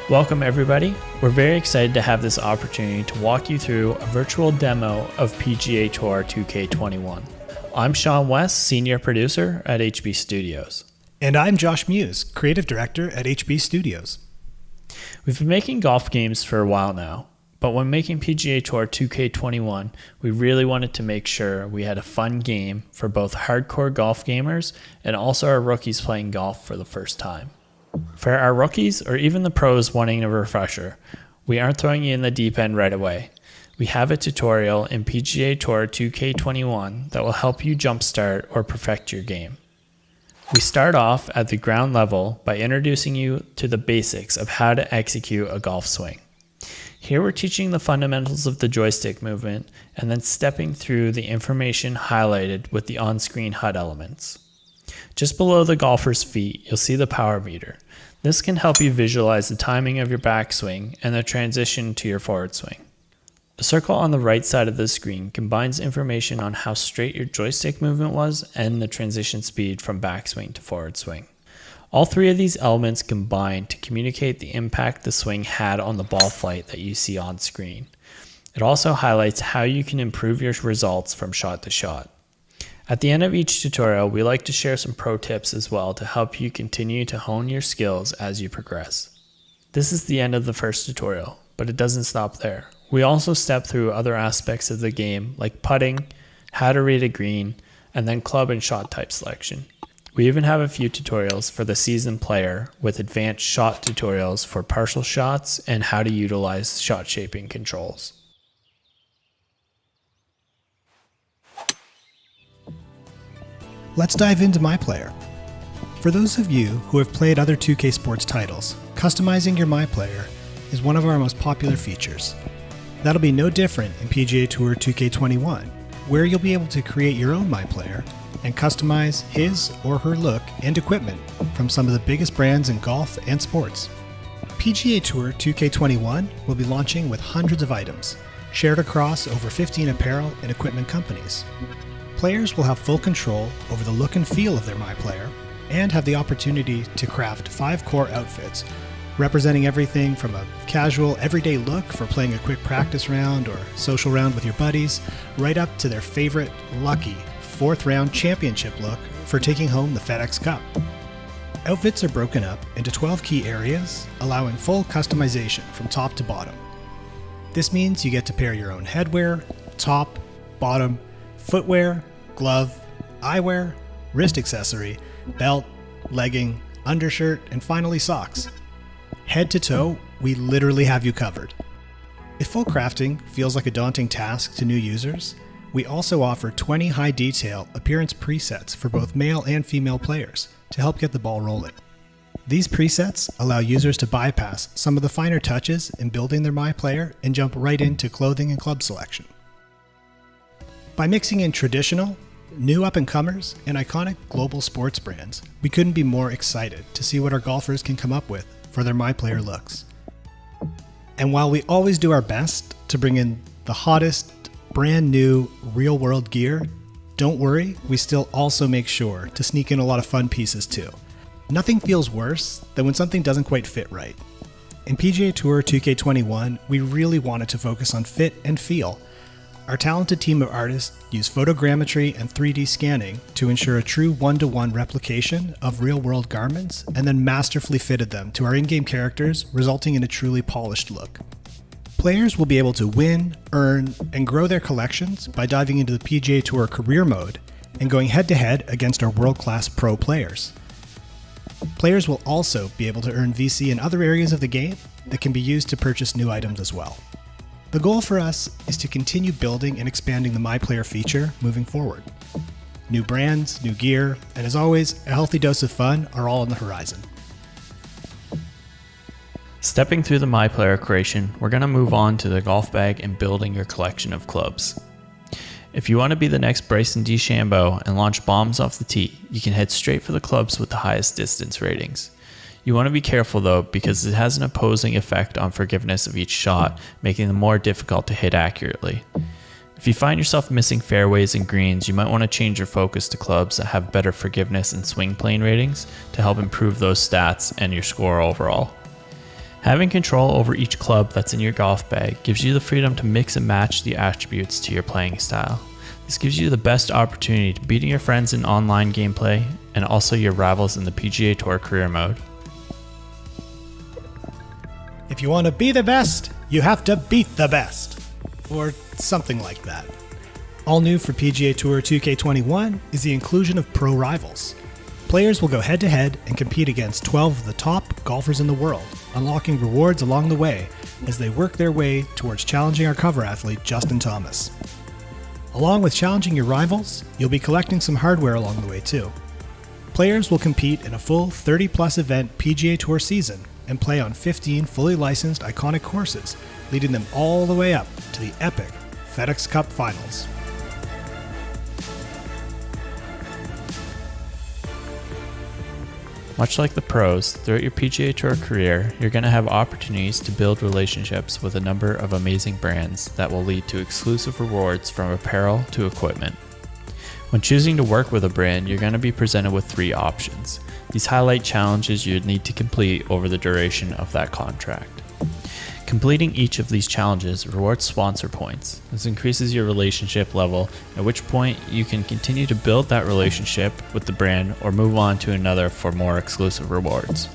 Welcome everybody. We're very excited to have this opportunity to walk you through a virtual demo of PGA Tour 2K21. I'm Sean West, Senior Producer at HB Studios. And I'm Josh Muse, Creative Director at HB Studios. We've been making golf games for a while now, but when making PGA Tour 2K21, we really wanted to make sure we had a fun game for both hardcore golf gamers and also our rookies playing golf for the first time. For our rookies or even the pros wanting a refresher, we aren't throwing you in the deep end right away. We have a tutorial in PGA Tour 2K21 that will help you jumpstart or perfect your game. We start off at the ground level by introducing you to the basics of how to execute a golf swing. Here we're teaching the fundamentals of the joystick movement and then stepping through the information highlighted with the on-screen HUD elements. Just below the golfer's feet, you'll see the power meter. This can help you visualize the timing of your backswing and the transition to your forward swing. The circle on the right side of the screen combines information on how straight your joystick movement was and the transition speed from backswing to forward swing. All three of these elements combine to communicate the impact the swing had on the ball flight that you see on screen. It also highlights how you can improve your results from shot to shot. At the end of each tutorial, we like to share some pro tips as well to help you continue to hone your skills as you progress. This is the end of the first tutorial, but it doesn't stop there. We also step through other aspects of the game like putting, how to read a green, and then club and shot type selection. We even have a few tutorials for the seasoned player with advanced shot tutorials for partial shots and how to utilize shot shaping controls. Let's dive into My Player. For those of you who have played other 2K Sports titles, customizing your My Player is one of our most popular features. That'll be no different in PGA Tour 2K21, where you'll be able to create your own My Player and customize his or her look and equipment from some of the biggest brands in golf and sports. PGA Tour 2K21 will be launching with hundreds of items, shared across over 15 apparel and equipment companies. Players will have full control over the look and feel of their My Player and have the opportunity to craft 5 core outfits representing everything from a casual everyday look for playing a quick practice round or social round with your buddies, right up to their favorite lucky 4th round championship look for taking home the FedEx Cup. Outfits are broken up into 12 key areas, allowing full customization from top to bottom. This means you get to pair your own headwear, top, bottom, footwear, glove, eyewear, wrist accessory, belt, legging, undershirt, and finally socks. Head to toe, we literally have you covered. If full crafting feels like a daunting task to new users, we also offer 20 high detail appearance presets for both male and female players to help get the ball rolling. These presets allow users to bypass some of the finer touches in building their My Player and jump right into clothing and club selection. By mixing in traditional, new up-and-comers, and iconic global sports brands, we couldn't be more excited to see what our golfers can come up with for their My Player looks. And while we always do our best to bring in the hottest, brand new, real-world gear, don't worry, we still also make sure to sneak in a lot of fun pieces too. Nothing feels worse than when something doesn't quite fit right. In PGA Tour 2K21, we really wanted to focus on fit and feel. Our talented team of artists use photogrammetry and 3D scanning to ensure a true one-to-one replication of real-world garments and then masterfully fitted them to our in-game characters, resulting in a truly polished look. Players will be able to win, earn, and grow their collections by diving into the PGA Tour career mode and going head-to-head against our world-class pro players. Players will also be able to earn VC in other areas of the game that can be used to purchase new items as well. The goal for us is to continue building and expanding the My Player feature moving forward. New brands, new gear, and as always, a healthy dose of fun are all on the horizon. Stepping through the My Player creation, we're going to move on to the golf bag and building your collection of clubs. If you want to be the next Bryson DeChambeau and launch bombs off the tee, you can head straight for the clubs with the highest distance ratings. You want to be careful though, because it has an opposing effect on forgiveness of each shot, making them more difficult to hit accurately. If you find yourself missing fairways and greens, you might want to change your focus to clubs that have better forgiveness and swing plane ratings to help improve those stats and your score overall. Having control over each club that's in your golf bag gives you the freedom to mix and match the attributes to your playing style. This gives you the best opportunity to beating your friends in online gameplay and also your rivals in the PGA Tour career mode. If you want to be the best, you have to beat the best. Or something like that. All new for PGA Tour 2K21 is the inclusion of pro rivals. Players will go head-to-head and compete against 12 of the top golfers in the world, unlocking rewards along the way as they work their way towards challenging our cover athlete, Justin Thomas. Along with challenging your rivals, you'll be collecting some hardware along the way too. Players will compete in a full 30-plus event PGA Tour season and play on 15 fully licensed iconic courses, leading them all the way up to the epic FedEx Cup Finals. Much like the pros, throughout your PGA Tour career, you're going to have opportunities to build relationships with a number of amazing brands that will lead to exclusive rewards from apparel to equipment. When choosing to work with a brand, you're going to be presented with 3 options. These highlight challenges you'd need to complete over the duration of that contract. Completing each of these challenges rewards sponsor points. This increases your relationship level, at which point you can continue to build that relationship with the brand or move on to another for more exclusive rewards.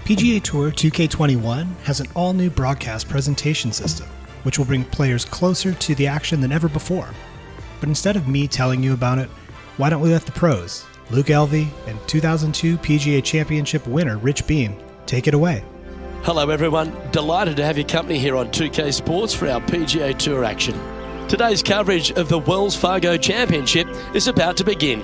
PGA Tour 2K21 has an all-new broadcast presentation system, which will bring players closer to the action than ever before. But instead of me telling you about it, why don't we let the pros, Luke Elvey and 2002 PGA Championship winner Rich Beem, take it away. Hello everyone, delighted to have your company here on 2K Sports for our PGA Tour action. Today's coverage of the Wells Fargo Championship is about to begin.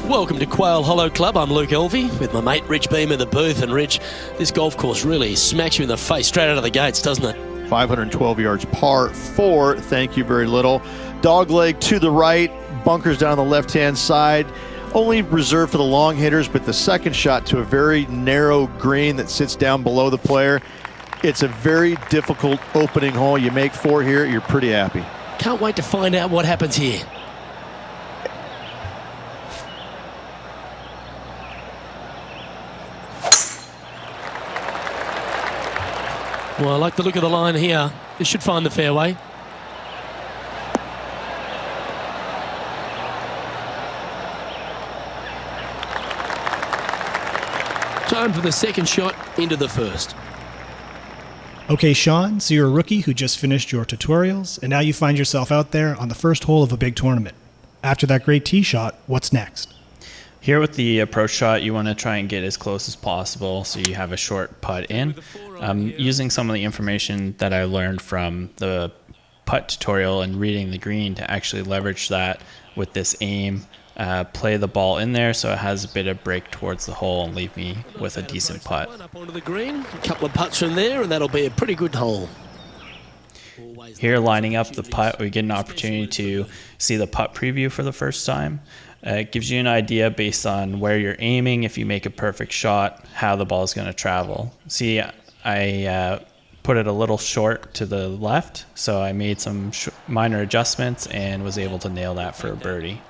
Welcome to Quail Hollow Club, I'm Luke Elvey with my mate Rich Beem in the booth. And Rich, this golf course really smacks you in the face straight out of the gates, doesn't it? 512 yards, par 4, thank you very little. Dogleg to the right, bunkers down the left-hand side. Only reserved for the long hitters, but the second shot to a very narrow green that sits down below the player. It's a very difficult opening hole. You make 4 here, you're pretty happy. Can't wait to find out what happens here. Well, I like the look of the line here. This should find the fairway. Time for the second shot into the first. Okay, Sean, so you're a rookie who just finished your tutorials, and now you find yourself out there on the first hole of a big tournament. After that great tee shot, what's next? Here with the approach shot, you want to try and get as close as possible so you have a short putt in. Using some of the information that I learned from the putt tutorial and reading the green to actually leverage that with this aim, play the ball in there so it has a bit of break towards the hole and leave me with a decent putt. Up onto the green, a couple of putts from there, and that'll be a pretty good hole. Here, lining up the putt, we get an opportunity to see the putt preview for the first time. It gives you an idea based on where you're aiming, if you make a perfect shot, how the ball is going to travel. See, I put it a little short to the left, so I made some minor adjustments and was able to nail that for a birdie.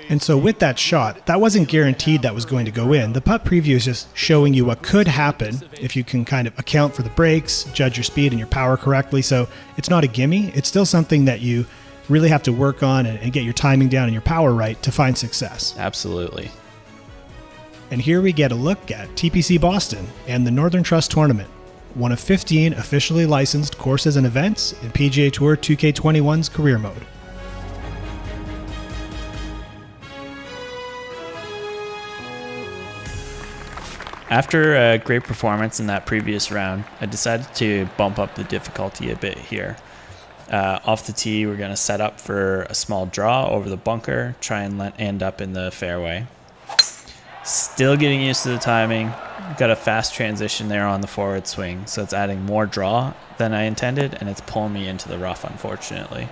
And so with that shot, that wasn't guaranteed that was going to go in. The putt preview is just showing you what could happen if you can kind of account for the breaks, judge your speed and your power correctly. So it's not a gimme. It's still something that you really have to work on and get your timing down and your power right to find success. Absolutely. And here we get a look at TPC Boston and the Northern Trust Tournament, one of 15 officially licensed courses and events in PGA Tour 2K21's career mode. After a great performance in that previous round, I decided to bump up the difficulty a bit here. Off the tee, we're going to set up for a small draw over the bunker, try and end up in the fairway. Still getting used to the timing. Got a fast transition there on the forward swing, so it's adding more draw than I intended, and it's pulling me into the rough, unfortunately.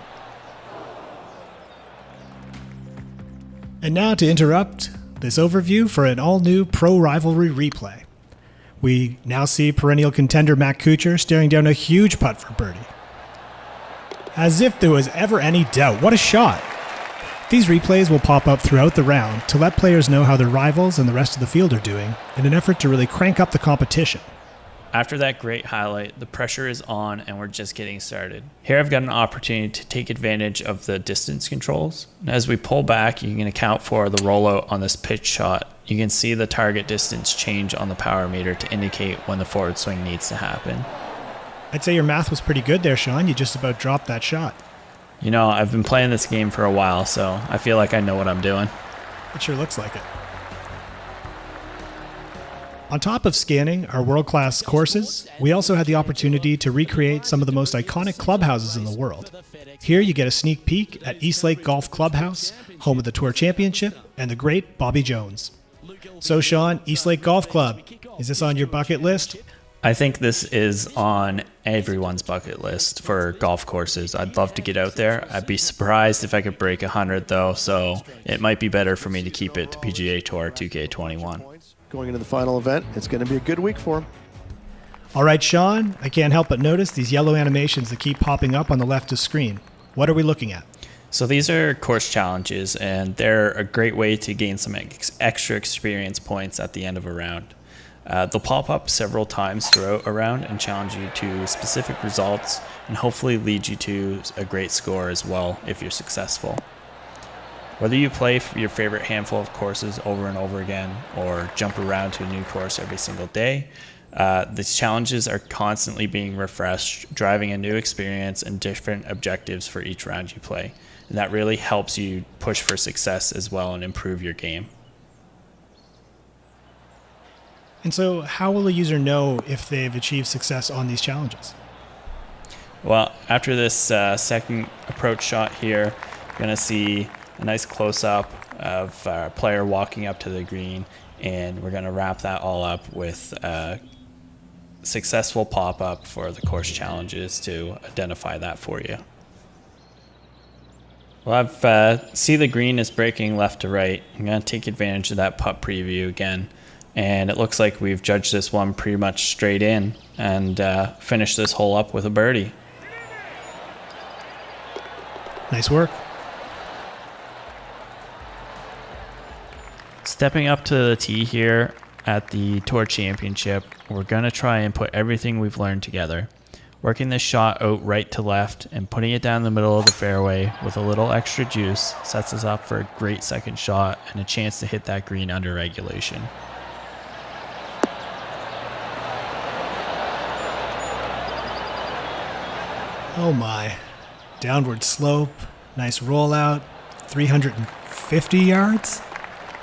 And now to interrupt this overview for an all-new pro rivalry replay. We now see perennial contender Matt Kuchar staring down a huge putt for birdie. As if there was ever any doubt. What a shot. These replays will pop up throughout the round to let players know how their rivals and the rest of the field are doing in an effort to really crank up the competition. After that great highlight, the pressure is on and we're just getting started. Here I've got an opportunity to take advantage of the distance controls. As we pull back, you can account for the rollout on this pitch shot. You can see the target distance change on the power meter to indicate when the forward swing needs to happen. I'd say your math was pretty good there, Sean. You just about dropped that shot. You know, I've been playing this game for a while, so I feel like I know what I'm doing. It sure looks like it. On top of scanning our world-class courses, we also had the opportunity to recreate some of the most iconic clubhouses in the world. Here you get a sneak peek at Eastlake Golf Clubhouse, home of the Tour Championship, and the great Bobby Jones. So Sean, Eastlake Golf Club, is this on your bucket list? I think this is on everyone's bucket list for golf courses. I'd love to get out there. I'd be surprised if I could break 100 though, so it might be better for me to keep it to PGA Tour 2K21. Going into the final event, it's going to be a good week for him. All right, Sean, I can't help but notice these yellow animations that keep popping up on the left of screen. What are we looking at? So these are course challenges, and they're a great way to gain some extra experience points at the end of a round. They'll pop up several times throughout a round and challenge you to specific results and hopefully lead you to a great score as well if you're successful. Whether you play your favorite handful of courses over and over again or jump around to a new course every single day, these challenges are constantly being refreshed, driving a new experience and different objectives for each round you play. And that really helps you push for success as well and improve your game. And so how will a user know if they've achieved success on these challenges? Well, after this second approach shot here, you're going to see a nice close-up of our player walking up to the green, and we're going to wrap that all up with a successful pop-up for the course challenges to identify that for you. Well, I've see the green is breaking left to right. I'm going to take advantage of that putt preview again, and it looks like we've judged this one pretty much straight in and finished this hole up with a birdie. Nice work. Stepping up to the tee here at the Tour Championship, we're going to try and put everything we've learned together. Working this shot out right to left and putting it down the middle of the fairway with a little extra juice sets us up for a great second shot and a chance to hit that green under regulation. Oh my. Downward slope, nice rollout, 350 yards?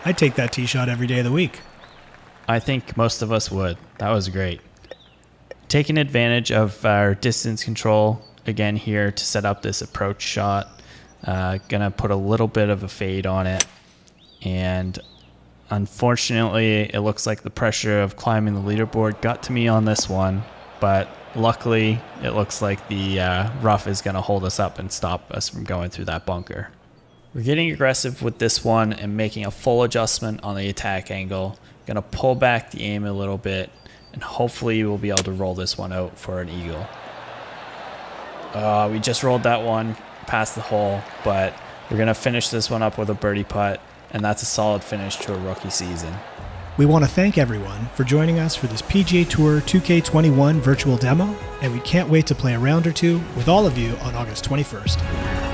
I'd take that tee shot every day of the week. I think most of us would. That was great. Taking advantage of our distance control again here to set up this approach shot. Gonna put a little bit of a fade on it. And unfortunately, it looks like the pressure of climbing the leaderboard got to me on this one. But luckily, it looks like the rough is gonna hold us up and stop us from going through that bunker. We're getting aggressive with this one and making a full adjustment on the attack angle. Gonna pull back the aim a little bit and hopefully we'll be able to roll this one out for an eagle. We just rolled that one past the hole, but we're gonna finish this one up with a birdie putt, and that's a solid finish to a rookie season. We want to thank everyone for joining us for this PGA Tour 2K21 virtual demo, and we can't wait to play a round or two with all of you on August 21st.